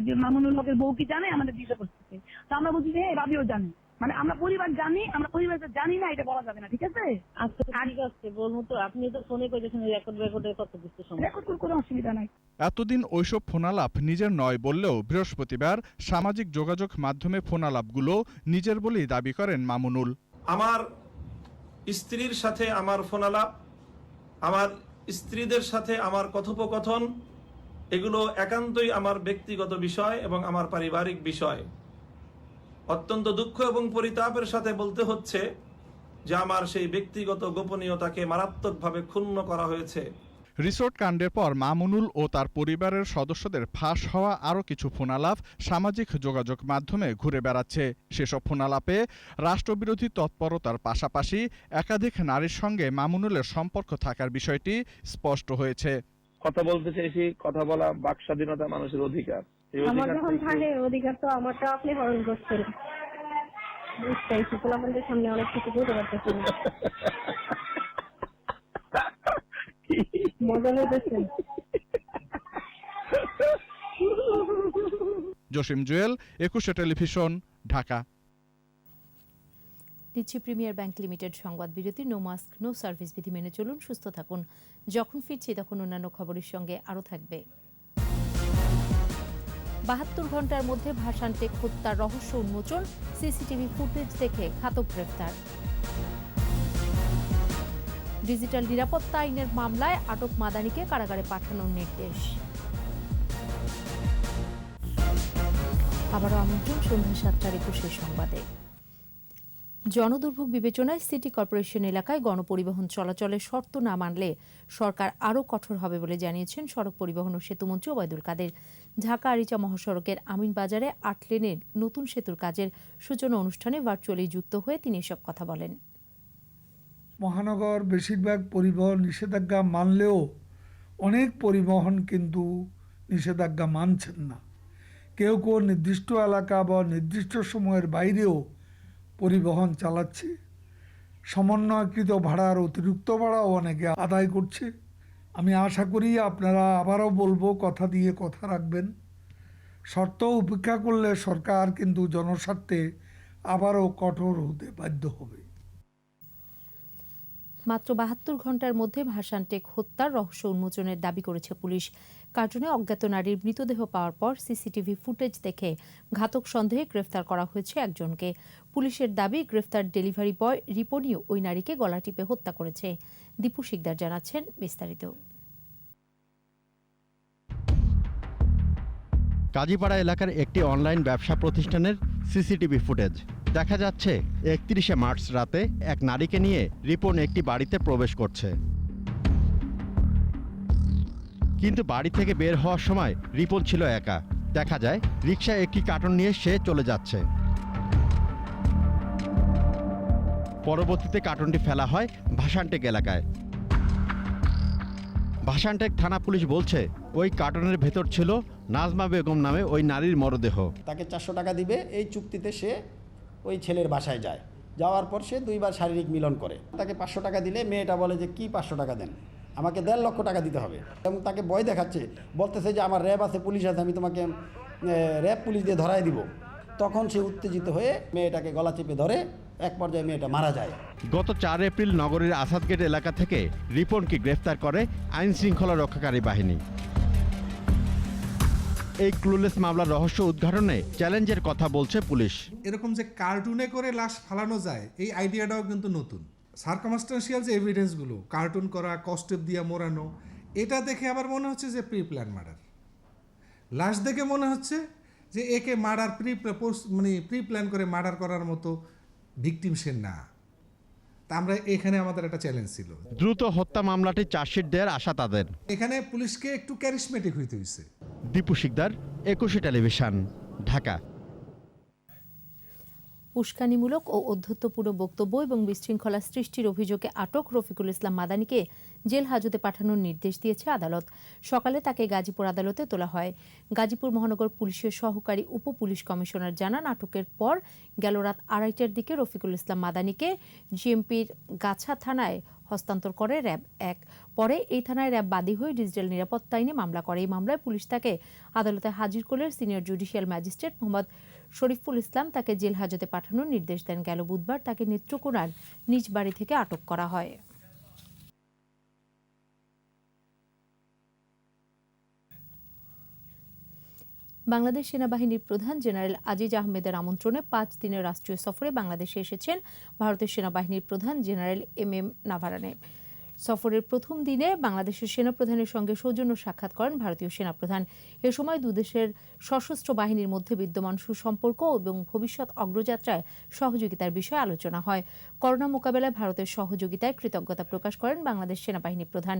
যে মামুনুল হকের বউ কি জানে আমাদের দিতে করতেছে। তো আমরা বলছি যে হ্যাঁ ভাবিও জানে, মানে আমরা পরিবার জানি, আমরা পরিবারটা জানি না, এটা বলা যাবে না, ঠিক আছে? আচ্ছা ঠিক আছে বলবো তো, আপনি তো ফোনে করেছেন রেকর্ডের কথা বুঝতে সময় রেকর্ড করে কোনো অসুবিধা নাই। এতদিন ওইসব ফোনালাপ নিজের নয় বললেও বৃহস্পতিবার সামাজিক যোগাযোগ মাধ্যমে ফোনালাপগুলো নিজের বলেই দাবি করেন মামুনুল। আমার স্ত্রীর সাথে আমার ফোনালাপ, আমার স্ত্রীদের সাথে আমার কথোপকথন, এগুলো একান্তই আমার ব্যক্তিগত বিষয় এবং আমার পারিবারিক বিষয়। অত্যন্ত দুঃখ এবং পরিতাপের সাথে বলতে হচ্ছে যে আমার সেই ব্যক্তিগত গোপনীয়তাকে মারাত্মকভাবে ক্ষুণ্ণ করা হয়েছে। রিসোর্ট কাণ্ডের পর মামুনুল ও তার পরিবারের সদস্যদের ফাঁস হওয়া আরও কিছু ফোনালাপ সামাজিক যোগাযোগ মাধ্যমে ঘুরে বেড়াচ্ছে। সেসব ফোনালাপে রাষ্ট্রবিরোধী তৎপরতার পাশাপাশি একাধিক নারীর সঙ্গে মামুনুলের সম্পর্ক থাকার বিষয়টি স্পষ্ট হয়েছে। কথা বলতে চাইছি, কথা বলা বাক স্বাধীনতা মানুষের অধিকার। আমার যখন থাকে অধিকার তো আমারটা আপনি হরণ করছেন, বুঝতেই আপনাদের সামনে অনেক কিছু বলতে পারতেছি না। মজা নিতেছেন। জসিম জুয়েল, 21 টেলিভিশন, ঢাকা। নিচ্ছি প্রিমিয়ার ব্যাংক লিমিটেড সংবাদ বিরতি। নো মাস্ক নো সার্ভিস বিধি মেনে চলুন, সুস্থ থাকুন। যখন ফিরছি তখন অন্যান্য খবরের সঙ্গে আরও থাকবে। 72 ঘন্টার মধ্যে ভাসান টেক হত্যার রহস্য উন্মোচন, সিসিটিভি ফুটেজ দেখে ঘাতক গ্রেফতার। ডিজিটাল নিরাপত্তা আইনের মামলায় আটক মাদানিকে কারাগারে পাঠানোর নির্দেশ। আবারও আমন্ত্রণ সন্ধ্যা 7টার 21 সংবাদে। জনদুর্ভোগ বিবেচনায় সিটি কর্পোরেশন এলাকায় গণপরিবহন চলাচলের শর্ত না মানলে সরকার আরও কঠোর হবে বলে জানিয়েছেন সড়ক পরিবহন ও সেতুমন্ত্রী ওবায়দুল কাদের। ঢাকা আরিচা মহাসড়কের আমিনবাজারে 8 লেনের নতুন সেতুর কাজের সূচনা অনুষ্ঠানে ভার্চুয়ালি যুক্ত হয়ে তিনি এসব কথা বলেন। মহানগর বেশিরভাগ পরিবহন নিষেধাজ্ঞা মানলেও অনেক পরিবহন কিন্তু নিষেধাজ্ঞা মানছেন না। কেউ কেউ নির্দিষ্ট এলাকা বা নির্দিষ্ট সময়ের বাইরেও পরিবহন চালাচ্ছে। সমন্বয়কৃত ভাড়ার অতিরিক্ত ভাড়াও অনেকে আদায় করছে। আমি আশা করি আপনারা, আবারও বলবো, কথা দিয়ে কথা রাখবেন। শর্ত উপেক্ষা করলে সরকার কিন্তু জনস্বার্থে আবারও কঠোর হতে বাধ্য হবে। মাত্র 72 ঘন্টার মধ্যে ভাসান টেক হত্যার রহস্য উন্মোচনের দাবি করেছে পুলিশ। কার্টুনে অজ্ঞাত নারীর মৃতদেহ পাওয়ার পর সিসিটিভি ফুটেজ দেখে ঘাতক সন্দেহে গ্রেফতার করা হয়েছে একজনকে। পুলিশের দাবি, গ্রেফতার ডেলিভারি বয় রিপনিও ওই নারীকে গলা টিপে হত্যা করেছে। দীপু শিকদার জানাচ্ছেন বিস্তারিত। কাজীপাড়া এলাকার একটি অনলাইন ব্যবসা প্রতিষ্ঠানের সিসিটিভি ফুটেজ। দেখা যাচ্ছে 31শে মার্চ রাতে এক নারীকে নিয়ে রিপন একটি বাড়িতে প্রবেশ করছে, কিন্তু বাড়ি থেকে বের হওয়ার সময় রিপন ছিল একা। দেখা যায় রিকশায় একটি কার্টন নিয়ে সে চলে যাচ্ছে। পরবর্তীতে কার্টনটি ফেলা হয় ভাসানটেক এলাকায়। ভাসানটেক থানা পুলিশ বলছে ওই কার্টনের ভেতর ছিল নাজমা বেগম নামে ওই নারীর মরদেহ। তাকে 400 টাকা দিবে, এই চুক্তিতে সে ওই ছেলের বাসায় যায়। যাওয়ার পর সে 2বার শারীরিক মিলন করে। তাকে 500 টাকা দিলে মেয়েটা বলে যে কি 500 টাকা দেন, আমাকে 1.5 লক্ষ টাকা দিতে হবে। এবং তাকে ভয় দেখাচ্ছে, বলতেছে যে আমার র্যাব আছে, পুলিশ আছে, আমি তোমাকে র্যাব পুলিশ দিয়ে ধরাই দিব। তখন সে উত্তেজিত হয়ে মেয়েটাকে গলা চেপে ধরে, এক পর্যায়ে মেয়েটা মারা যায়। গত 4 এপ্রিল নগরীর আসাদগেট এলাকা থেকে রিপনকে গ্রেফতার করে আইন শৃঙ্খলা রক্ষাকারী বাহিনী। এই ক্লুলেস মামলার রহস্য উদ্ঘাটনে চ্যালেঞ্জের কথা বলছে পুলিশ। এরকম যে কার্টুনে করে লাশ ফালানো যায়, এই আইডিয়াটাও কিন্তু নতুন। সার্কামস্টেন্সিয়াল যে এভিডেন্সগুলো, কার্টুন করা, কস্টেপ দিয়ে মোড়ানো, এটা দেখে আবার মনে হচ্ছে যে প্রি প্ল্যান মার্ডার। লাশ দেখে মনে হচ্ছে যে একে মার্ডার প্রি প্ল্যান করে মার্ডার করার মতো ভিকটিম সে না। তা আমরা এখানে আমাদের একটা চ্যালেঞ্জ ছিল, দ্রুত হত্যা মামলাটি চার্জশিট দেওয়ার আশা তাদের। এখানে পুলিশকে একটু ক্যারিসমেটিক হইতে হয়েছে। দীপু শিকদার, একুশে টেলিভিশন, ঢাকা। উস্কানিমূলক ও অধ্যত্বপূর্ণ বক্তব্য এবং বিশৃঙ্খলা সৃষ্টির অভিযোগে আটক রফিকুল ইসলাম মাদানিকে জেল হাজতে পাঠানোর নির্দেশ দিয়েছে আদালত। সকালে তাকে গাজীপুর আদালতে তোলা হয়। গাজীপুর মহানগর পুলিশের সহকারী উপ পুলিশ কমিশনার জানান, আটকের পর গেল রাত 2:30টার দিকে রফিকুল ইসলাম মাদানিকে জিএমপির গাছা থানায় হস্তান্তর করে র্যাব 1। পরে এই থানায় র্যাব বাদী হয়ে ডিজিটাল নিরাপত্তা আইনে মামলা করে। এই মামলায় পুলিশ তাকে আদালতে হাজির করলে senior judicial magistrate Mohammad Shariful Islam তাকে জেল হাজতে পাঠানোর নির্দেশ দেন। গেল বুধবার তাকে নেত্রকোনার নিজ বাড়ি থেকে আটক করা হয়। বাংলাদেশ সেনাবাহিনীর প্রধান জেনারেল আজিজ আহমেদের আমন্ত্রণে 5 দিনের রাষ্ট্রীয় সফরে বাংলাদেশে এসেছেন ভারতের সেনাবাহিনীর প্রধান জেনারেল MM নাভারানে। সফরের প্রথম দিনে বাংলাদেশের সেনাপ্রধানের সঙ্গে সৌজন্য সাক্ষাৎ করেন ভারতীয় সেনাপ্রধান। এ সময় দুদেশের সশস্ত্র বাহিনীর মধ্যে বিদ্যমান সুসম্পর্ক এবং ভবিষ্যৎ অগ্রযাত্রায় সহযোগিতার বিষয়ে আলোচনা হয়। করোনা মোকাবেলায় ভারতের সহযোগিতায় কৃতজ্ঞতা প্রকাশ করেন বাংলাদেশ সেনাবাহিনী প্রধান।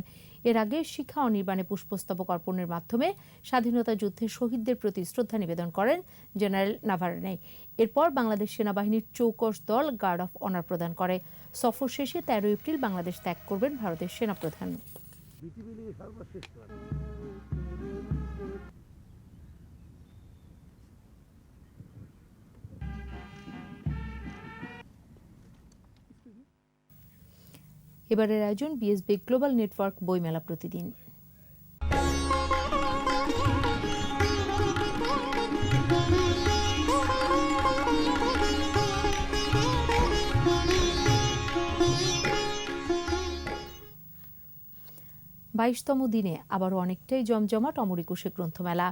এর আগে শিক্ষা অনির্বাণে পুষ্পস্তবক অর্পণের মাধ্যমে স্বাধীনতা যুদ্ধে শহীদদের প্রতি শ্রদ্ধা নিবেদন করেন জেনারেল নাভারানে। এরপর বাংলাদেশ সেনাবাহিনীর চৌকস দল গার্ড অফ অনার প্রদান করে। সফর শেষে 13 এপ্রিল বাংলাদেশ ত্যাগ করবেন ভারতের সেনাপ্রধান। এবারের আয়োজন বিএসবি গ্লোবাল নেটওয়ার্ক বইমেলা প্রতিদিন। বাইশতম দিনে আবারও অনেকটাই জমজমাট অমর একুশে গ্রন্থমেলা।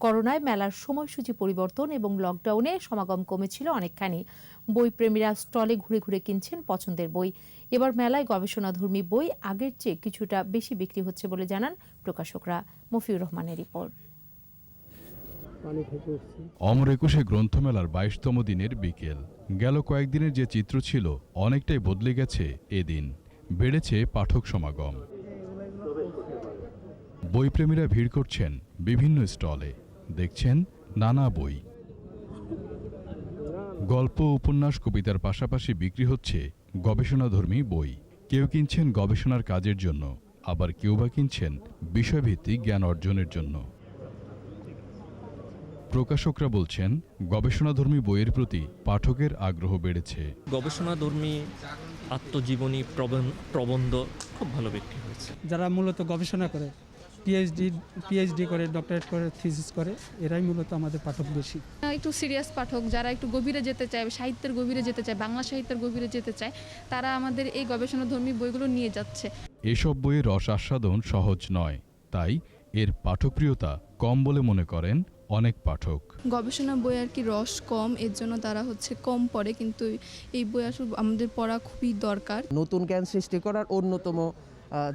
করোনায় মেলার সময়সূচি পরিবর্তন এবং লকডাউনে সমাগম কমেছিল অনেকখানি। বইপ্রেমীরা স্টলে ঘুরে ঘুরে কিনছেন পছন্দের বই। এবার মেলায় গবেষণাধর্মী বই আগের চেয়ে কিছুটা বেশি বিক্রি হচ্ছে বলে জানান প্রকাশকরা। মফিউর রহমানের রিপোর্ট। অমর একুশে গ্রন্থমেলার 22তম দিনের বিকেল। গেল কয়েকদিনের যে চিত্র ছিল অনেকটাই বদলে গেছে এদিন। বেড়েছে পাঠক সমাগম। বইপ্রেমীরা ভিড় করছেন বিভিন্ন স্টলে, দেখছেন নানা বই। গল্প, উপন্যাস, কবিতার পাশাপাশি বিক্রি হচ্ছে গবেষণাধর্মী বই। কেউ কিনছেন গবেষণার কাজের জন্য, আবার কেউ বা কিনছেন বিষয়ভিত্তিক জ্ঞান অর্জনের জন্য। প্রকাশকরা বলছেন, গবেষণাধর্মী বইয়ের প্রতি পাঠকের আগ্রহ বেড়েছে। গবেষণাধর্মী আত্মজীবনী, প্রবন্ধ খুব ভালো বিক্রি হয়েছে। যারা মূলত গবেষণা করে, পিএইচডি করে, ডক্টরেট করে, থিসিস করে, এরাই মূলত আমাদের পাঠক বেশি। একটু সিরিয়াস পাঠক যারা একটু গভীরে যেতে চায়, সাহিত্যের গভীরে যেতে চায়, বাংলা সাহিত্যের গভীরে যেতে চায়, তারা আমাদের এই গবেষণাধর্মী বইগুলো নিয়ে যাচ্ছে। এসব বইয়ের রস আস্বাদন সহজ নয়, তাই এর পাঠকপ্রিয়তা কম বলে মনে করেন অনেক পাঠক। গবেষণা বই আর কি রস কম, এর জন্য তারা কম পড়ে, কিন্তু এই বই আসলে আমাদের পড়া খুবই দরকার। নতুন জ্ঞান সৃষ্টি করার অন্যতম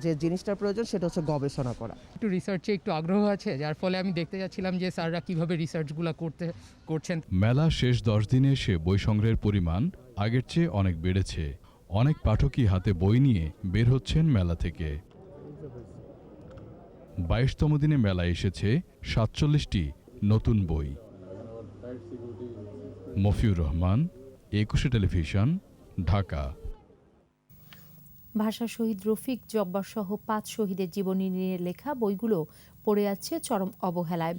যে জিনিসটা প্রয়োজন সেটা হচ্ছে গবেষণা করা। একটু রিসার্চে একটু আগ্রহ আছে, যার ফলে আমি দেখতে যাচ্ছিলাম যে স্যাররা কিভাবে রিসার্চগুলো করছেন। মেলা শেষ 10 দিনে এসে বই সংগ্রহের পরিমাণ আগের চেয়ে অনেক বেড়েছে। অনেক পাঠকই হাতে বই নিয়ে বের হচ্ছেন মেলা থেকে। 22তম দিনে মেলায় এসেছে 47টি নতুন বই। মফিউর রহমান, একুশে টেলিভিশন, ঢাকা। ভাষা শহীদ রফিক জব্বার সহ 5 শহীদের জীবনী নিয়ে লেখা বইগুলো পড়ে আছে চরম অবহেলায়।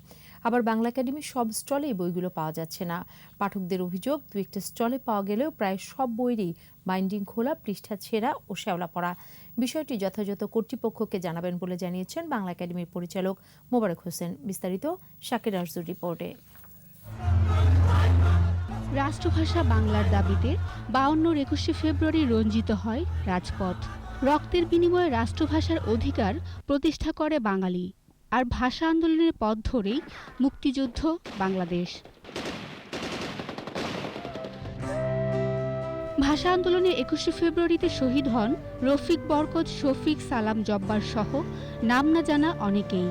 আবার বাংলা একাডেমির সব স্টলে এই বইগুলো পাওয়া যাচ্ছে না। পাঠকদের অভিযোগ, 2-1টা স্টলে পাওয়া গেলেও প্রায় সব বইয়েরই বাইন্ডিং খোলা, পৃষ্ঠা ছেঁড়া ও শ্যাওলা পড়া। বিষয়টি যথাযথ কর্তৃপক্ষকে জানাবেন বলে জানিয়েছেন বাংলা একাডেমির পরিচালক মোবারক হোসেন। বিস্তারিত শাকির আরজুর রিপোর্টে। রাষ্ট্রভাষা বাংলার দাবিতে 52 21শে ফেব্রুয়ারি রঞ্জিত হয় রাজপথ। রক্তের বিনিময়ে রাষ্ট্রভাষার অধিকার প্রতিষ্ঠা করে বাঙালি। আর ভাষা আন্দোলনের পথ ধরেই মুক্তিযুদ্ধ বাংলাদেশ। ভাষা আন্দোলনে 21শে ফেব্রুয়ারিতে শহীদ হন রফিক, বরকত, শফিক, সালাম, জব্বার সহ নাম না জানা অনেকেই।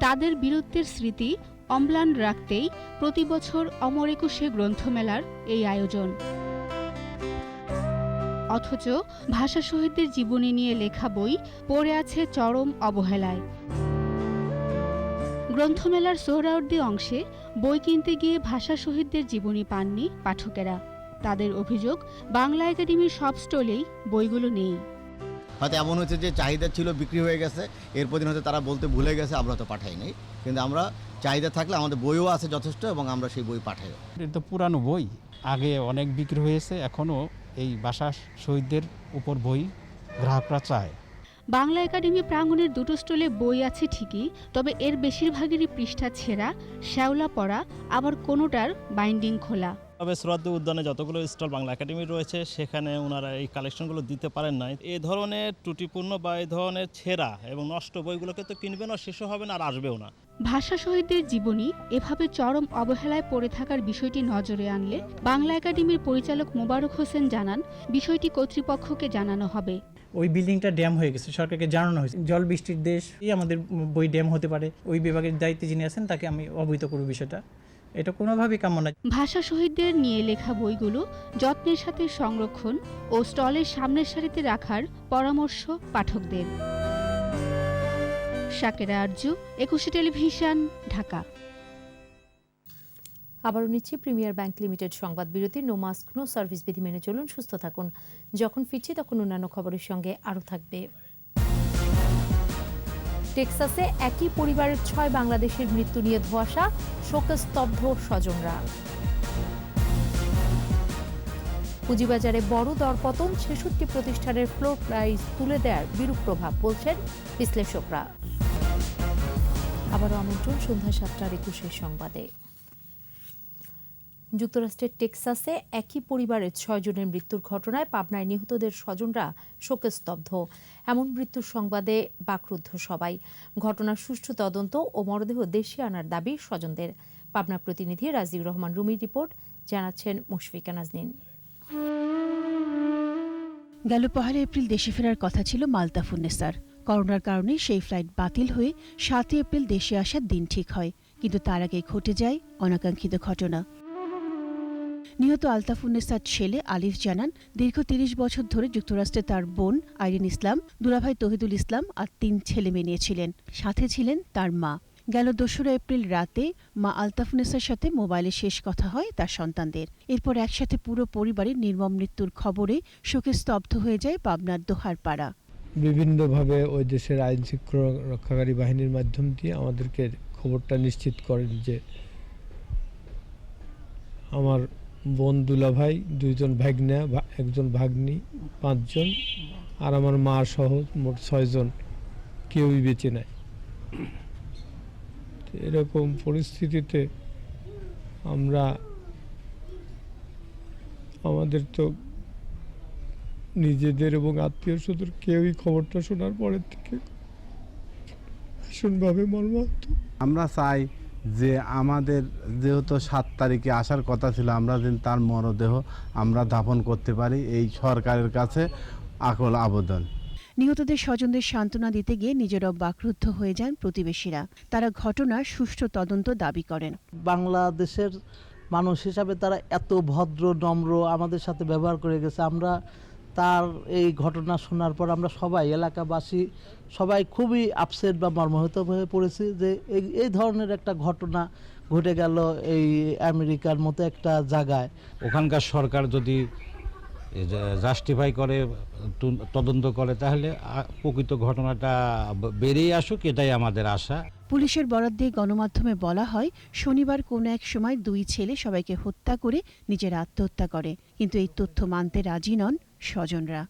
তাদের বীরত্বের স্মৃতি অম্লান রাখতেই প্রতি বছর অমর একুশে গ্রন্থমেলার এই আয়োজন। অথচ ভাষা শহীদদের জীবনী নিয়ে লেখা বই পড়ে আছে চরম অবহেলায়। গ্রন্থমেলার সোহরাওয়ার্দী অংশে বই কিনতে গিয়ে ভাষা শহীদদের জীবনী পাননি পাঠকেরা। তাদের অভিযোগ, বাংলা একাডেমির সব স্টলেই বইগুলো নেই। হয়তো এমন হচ্ছে যে চাহিদা ছিল, বিক্রি হয়ে গেছে, এরপর দিন হয়তো তারা বলতে ভুলে গেছে, আমরা তো পাঠাই নাই। কিন্তু আমরা চাহিদা থাকলে আমাদের বইও আছে যথেষ্ট, এবং আমরা সেই বই পাঠাই। এটা তো পুরানো বই, আগে অনেক বিক্রি হয়েছে, এখনও এই ভাষা শহীদদের উপর বই গ্রাহকরা চায়। বাংলা একাডেমি প্রাঙ্গণের দুটো স্টলে বই আছে ঠিকই, তবে এর বেশিরভাগেরই পৃষ্ঠা ছেঁড়া, শ্যাওলা পড়া, আবার কোনোটার বাইন্ডিং খোলা। তবে সোহরাওয়ার্দী উদ্যানে যতগুলো স্টল বাংলা একাডেমি রয়েছে সেখানে ওনারা এই কালেকশনগুলো দিতে পারেন নাই। এই ধরনের ত্রুটিপূর্ণ বা এই ধরনের ছেঁড়া এবং নষ্ট বইগুলোকে তো কিনবে না, শেষও হবে না, আর আসবেও না। ভাষা শহীদদের জীবনী এভাবে চরম অবহেলায় পড়ে থাকার বিষয়টি নজরে আনলে বাংলা একাডেমির পরিচালক মোবারক হোসেন জানান, বিষয়টি কর্তৃপক্ষকে জানানো হবে। ওই বিল্ডিংটা ড্যাম হয়ে গেছে, সরকারকে জানানো হয়েছে। জল বৃষ্টির দেশ, আমাদের বই ড্যাম হতে পারে। ওই বিভাগের দায়িত্বে যিনি আছেন তাকে আমি অবহিত করব বিষয়টা। এটা কোনোভাবেই কাম্য না। ভাষা শহীদদের নিয়ে লেখা বইগুলো যত্নের সাথে সংরক্ষণ ও স্টলের সামনের সারিতে রাখার পরামর্শ পাঠকদের। শাকেরা আরজু, 21 টেলিভিশন, ঢাকা। আবারও নিচ্ছি প্রিমিয়ার ব্যাংক লিমিটেড সংবাদ বিরতি। নো মাস্ক নো সার্ভিস বিধি মেনে চলুন, সুস্থ থাকুন। যখন ফিরছি তখন অন্যান্য খবরের সঙ্গে আরও থাকবে। টেক্সাসে একই পরিবারের 6 বাংলাদেশের মৃত্যু নিয়ে ধোঁয়াশা, শোকে স্তব্ধ স্বজনরা। পুঁজিবাজারে বড় দরপতন, 66 প্রতিষ্ঠানের ফ্লোর প্রাইস তুলে দেওয়ার বিরূপ প্রভাব বলছেন বিশ্লেষকরা। আবারও আমন্ত্রণ সন্ধ্যা 7:21 সংবাদে। যুক্তরাষ্ট্রের টেক্সাসে একই পরিবারের 6 জনের মৃত্যুর ঘটনায় পাবনায় নিহতদের স্বজনরা শোকে স্তব্ধ। এমন মৃত্যুর সংবাদে বাকরুদ্ধ সবাই। ঘটনার সুষ্ঠু তদন্ত ও মরদেহ দেশে আনার দাবি স্বজনদের। পাবনা প্রতিনিধি রাজিউর রহমান রুমির রিপোর্ট, জানাচ্ছেন মুশফিকা নাজনীন। গেল 1 এপ্রিল দেশে ফেরার কথা ছিল মালতাফুন্নেসার। করোনার কারণে সেই ফ্লাইট বাতিল হয়ে 7 এপ্রিল দেশে আসার দিন ঠিক হয়, কিন্তু তার আগে ঘটে যায় অনাকাঙ্ক্ষিত ঘটনা। নিহত আলতাফুন্নেসার ছেলে আলিফ জানান, দীর্ঘ 30 বছর ধরে যুক্তরাষ্ট্রে তার বোন আইরিন ইসলাম, দুলাভাই তহিদুল ইসলাম আর 3 ছেলে মেয়ে নিয়েছিলেন। সাথে ছিলেন তার মা। গেল 2 এপ্রিল রাতে মা আলতাফুন্নেসার সাথে মোবাইলে শেষ কথা হয় তার সন্তানদের। এরপর একসাথে পুরো পরিবারের নির্মম মৃত্যুর খবরে শোকে স্তব্ধ হয়ে যায় পাবনার দোহার পাড়া। বিভিন্নভাবে ওই দেশের আইন শৃঙ্খলা রক্ষাকারী বাহিনীর মাধ্যম দিয়ে আমাদেরকে খবরটা নিশ্চিত করেন যে আমার বোন দুলাভাই, 2 জন ভাগ্না, 1 জন ভাগ্নি, 5 জন, আর আমার মা সহ মোট 6 জন কেউই বেঁচে নাই। এরকম পরিস্থিতিতে আমাদের তো নিজেদের এবং আত্মীয় স্বজন কেউই খবরটা শোনার পরের থেকে ভীষণভাবে মর্মাহত। আমরা চাই যে আমাদের যেহেতু 7 তারিখে আসার কথা ছিল, আমরা যেন তার মরদেহ আমরা দাফন করতে পারি, এই সরকারের কাছে আকুল আবেদন। নিহতদের স্বজনদের সান্ত্বনা দিতে গিয়ে নিজেরাও বাকরুদ্ধ হয়ে যান প্রতিবেশীরা। তারা ঘটনার সুষ্ঠু তদন্ত দাবি করেন। বাংলাদেশের মানুষ হিসাবে তারা এত ভদ্র নম্র আমাদের সাথে ব্যবহার করে গেছে। আমরা তার এই ঘটনা শোনার পর আমরা সবাই এলাকাবাসী সবাই খুবই আপসেট বা মর্মাহত হয়ে পড়েছি যে এই ধরনের একটা ঘটনা ঘটে গেল এই আমেরিকার মতো একটা জায়গায়। ওখানকার সরকার যদি জাস্টিফাই করে, তদন্ত করে, তাহলে প্রকৃত ঘটনাটা বেরিয়ে আসুক, এটাই আমাদের আশা। পুলিশের বরাত দিয়ে গণমাধ্যমে বলা হয়, শনিবার কোনো এক সময় 2 ছেলে সবাইকে হত্যা করে নিজের আত্মহত্যা করে, কিন্তু এই তথ্য মানতে রাজি নন স্বজনরা।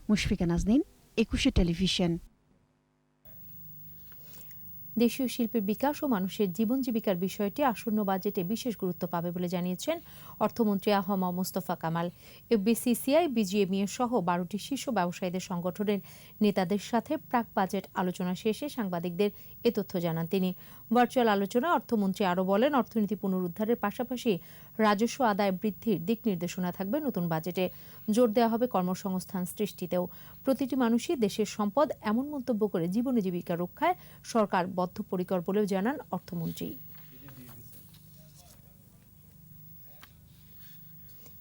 মুশফিকা নাজনীন, 21 টেলিভিশন। দেশীয় শিল্পের বিকাশ ও মানুষের জীবন জীবিকার বিষয়টি আসন্ন বাজেটে বিশেষ গুরুত্ব পাবে বলে জানিয়েছেন অর্থমন্ত্রী আহমদ মোস্তফা কামাল। এফবিসিসিআই, বিজিএমইএ সহ 12টি শীর্ষ ব্যবসায়ীদের সংগঠনের নেতাদের সাথে প্রাক বাজেট আলোচনা শেষে সাংবাদিকদের এ তথ্য জানান তিনি। ভার্চুয়াল আলোচনায় অর্থমন্ত্রী আরও বলেন, অর্থনীতি পুনরুদ্ধারের পাশাপাশি রাজস্ব আদায় বৃদ্ধির দিক নির্দেশনা থাকবে নতুন বাজেটে। জোর দেওয়া হবে কর্মসংস্থান সৃষ্টিতেও। প্রতিটি মানুষই দেশের সম্পদ, এমন মন্তব্য করে জীবন জীবিকা রক্ষায় সরকার বদ্ধপরিকর বলেও জানান অর্থমন্ত্রী।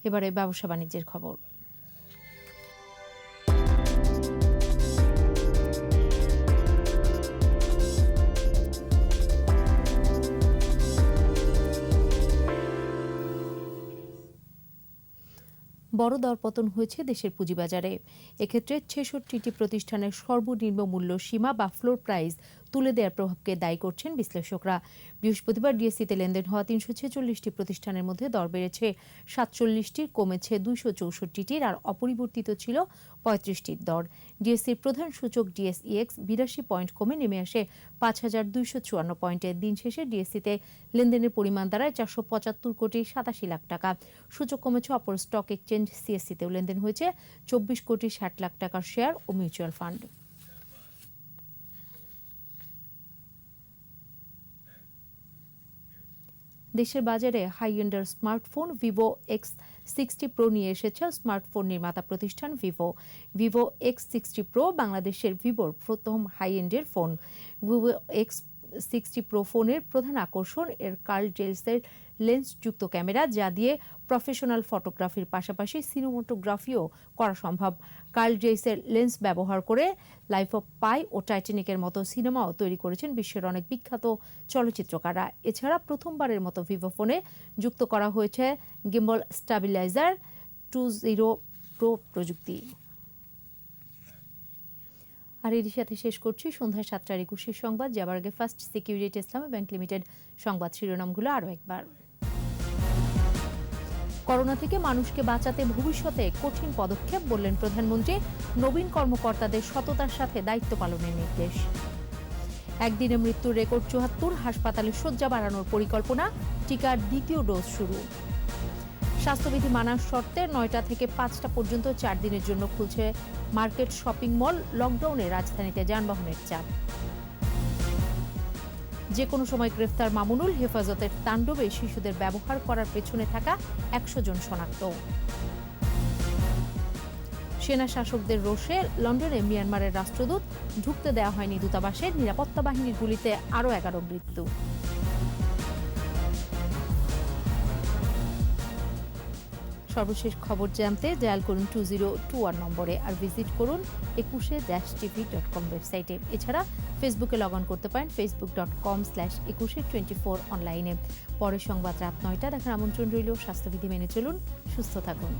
এবারে ব্যবসা বাণিজ্যের খবর। বড় দরপতন হয়েছে দেশের পুঁজিবাজারে। এক্ষেত্রে ৬৬টি প্রতিষ্ঠানের সর্বনিম্ন মূল্য সীমা বা ফ্লোর প্রাইস তুলে দেওয়ার প্রভাবকে দায়ী করছেন বিশ্লেষকরা। বৃহস্পতিবার ডিএসসিতে লেনদেন হওয়া ৩৪৬টি প্রতিষ্ঠানের মধ্যে দর বেড়েছে ৪৭টির, কমেছে ২৬৪টির, আর অপরিবর্তিত ছিল ৩৫টির দর। ডিএসসির প্রধান সূচক ডিএসইএক্স ৮২ পয়েন্ট কমে নেমে আসে ৫,২৫৪ পয়েন্টে। দিন শেষে ডিএসসিতে লেনদেনের পরিমাণ দাঁড়ায় ৪৭৫ কোটি ৮৭ লাখ টাকা। সূচক কমেছে অপর স্টক এক্সচেঞ্জ সিএসসিতেও লেনদেন হয়েছে ২৪ কোটি ৬০ লাখ টাকার শেয়ার ও মিউচুয়াল ফান্ড। দেশের বাজারে হাই এন্ডের স্মার্টফোন ভিভো X60 Pro নিয়ে এসেছে স্মার্টফোন নির্মাতা প্রতিষ্ঠান ভিভো। ভিভো X60 Pro বাংলাদেশের ভিভোর প্রথম হাই এন্ডের ফোন। ভিভো X60 Pro ফোনের প্রধান আকর্ষণ এর কার্ল জেলসের লেন্সযুক্ত ক্যামেরা, যা দিয়ে প্রফেশনাল ফটোগ্রাফির পাশাপাশি সিনেমাটোগ্রাফিও করা সম্ভব। কার্ল জেলসের লেন্স ব্যবহার করে লাইফ অফ পাই ও টাইটানিকের মতো সিনেমাও তৈরি করেছেন বিশ্বের অনেক বিখ্যাত চলচ্চিত্রকাররা। এছাড়া প্রথমবারের মতো ভিভো ফোনে যুক্ত করা হয়েছে গিম্বল স্টাবিলাইজার 20 Pro প্রযুক্তি। আর এর সাথে শেষ করছি সন্ধ্যা 7টার 21 সংবাদ। যাবার আগে ফার্স্ট সিকিউরিটি ইসলামী ব্যাংক লিমিটেড সংবাদ শিরোনামগুলো আরও একবার। করোনা থেকে মানুষকে বাঁচাতে ভবিষ্যতে কঠিন পদক্ষেপ, বললেন প্রধানমন্ত্রী। নবীন কর্মকর্তাদের সততার সাথে দায়িত্ব পালনের নির্দেশ। একদিনে মৃত্যুর রেকর্ড ৭৪, হাসপাতালে শয্যা বাড়ানোর পরিকল্পনা। টিকার দ্বিতীয় ডোজ শুরু। স্বাস্থ্যবিধি মানার শর্তে ৯টা থেকে ৫টা পর্যন্ত ৪ দিনের জন্য খুলছে মার্কেট, শপিং মল। লকডাউনে রাজধানীতে যানবাহনের চাপ। যে কোনো সময় গ্রেফতার মামুনুল। হেফাজতের তাণ্ডবে শিশুদের ব্যবহার করার পেছনে থাকা ১০০ জন শনাক্ত। সেনা শাসকদের রোষে লন্ডনে মিয়ানমারের রাষ্ট্রদূত ঢুকতে দেওয়া হয়নি দূতাবাসে। নিরাপত্তা বাহিনীর গুলিতে আরও ১১ মৃত্যু। সর্বশেষ খবর জানতে ডায়াল করুন 2021 নম্বরে, আর ভিজিট করুন 21-tv.com ওয়েবসাইটে। এছাড়া ফেসবুকে লগ অন করতে পারেন facebook.com/2124 অনলাইনে। পরের সংবাদ রাত ৯টা দেখার আমন্ত্রণ রইল। স্বাস্থ্যবিধি মেনে চলুন, সুস্থ থাকুন।